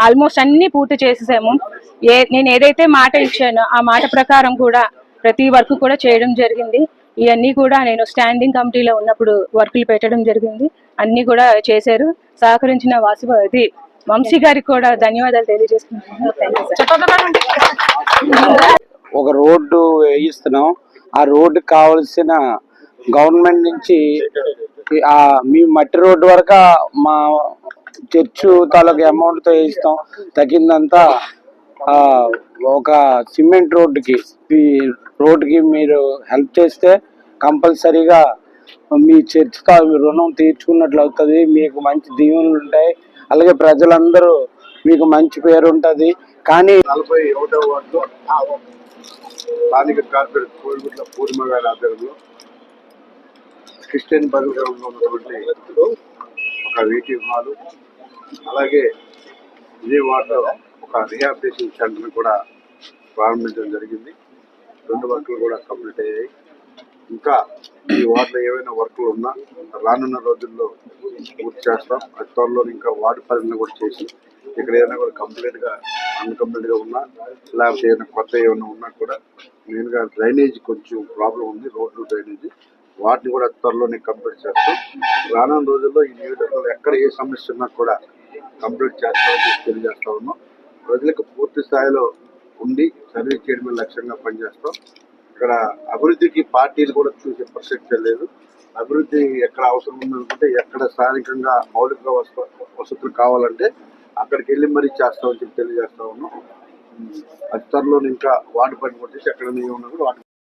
Almost అన్ని పూర్తి చేసేసాము. నేను ఏదైతే మాట ఇచ్చానో ఆ మాట ప్రకారం కూడా ప్రతి వర్క్ కూడా చేయడం జరిగింది. ఇవన్నీ కూడా నేను స్టాండింగ్ కమిటీలో ఉన్నప్పుడు వర్కులు పెట్టడం జరిగింది. అన్ని కూడా చేశారు. సహకరించిన వంశీ గారికి కూడా ధన్యవాదాలు తెలియజేస్తున్నాను. ఒక రోడ్డు వేయిస్తున్నాం. ఆ రోడ్డు కావాల్సిన గవర్నమెంట్ నుంచి మీ మట్టి రోడ్డు వరకు మా చర్చు తాలూకు అమౌంట్ తో వేయిస్తాం. తగ్గిందంతా ఒక సిమెంట్ రోడ్డుకి మీరు హెల్ప్ చేస్తే కంపల్సరీగా మీ చర్చ్ రుణం తీర్చుకున్నట్లు అవుతుంది. మీకు మంచి దీవెనలు ఉంటాయి. అలాగే ప్రజలందరూ మీకు మంచి పేరు ఉంటుంది. కానీ 41వ వార్డులో స్థానిక కార్పొరేట్ కోడిగుడ్ల పూర్ణిమ గారి ఆధ్వర్యంలో క్రిస్టియన్ బదులుగా ఉన్నటువంటి ఒక వెయిటింగ్ హాలు, అలాగే ఇదే వార్డులో ఒక రిహాబిలిటేషన్ సెంటర్ కూడా ప్రారంభించడం జరిగింది. 2 వర్కులు కూడా కంప్లీట్ అయ్యాయి. ఇంకా ఈ వార్డులో ఏవైనా వర్కులు ఉన్నా రానున్న రోజుల్లో పూర్తి చేస్తాం. అది త్వరలో ఇంకా వార్డు పరిధిని కూడా చేసి ఇక్కడ ఏదైనా కూడా అన్కంప్లీట్గా ఉన్నా, లేకపోతే ఏదైనా కొత్త ఏమైనా ఉన్నా కూడా మెయిన్గా డ్రైనేజ్ కొంచెం ప్రాబ్లం ఉంది. రోడ్లు డ్రైనేజీ వాటిని కూడా త్వరలోనే కంప్లీట్ చేస్తాం. రానున్న రోజుల్లో ఈ నియోజకవర్గంలో ఎక్కడ ఏ సమస్య ఉన్నా కూడా కంప్లీట్ చేస్తామని తెలియజేస్తా ఉన్నాం. ప్రజలకు పూర్తి స్థాయిలో ఉండి సర్వీస్ చేయడమే లక్ష్యంగా పనిచేస్తాం. ఇక్కడ అభివృద్ధికి పార్టీలు కూడా చూసే ప్రసక్తే లేదు. అభివృద్ధి ఎక్కడ అవసరం ఉందనుకుంటే, ఎక్కడ స్థానికంగా మౌలిక వసతులు కావాలంటే అక్కడికి వెళ్ళి మరీ చేస్తామని చెప్పి తెలియజేస్తా ఉన్నాం. అతి త్వరలో ఇంకా వార్డు పని కొట్టేసి ఎక్కడ ఉన్నా కూడా వాటి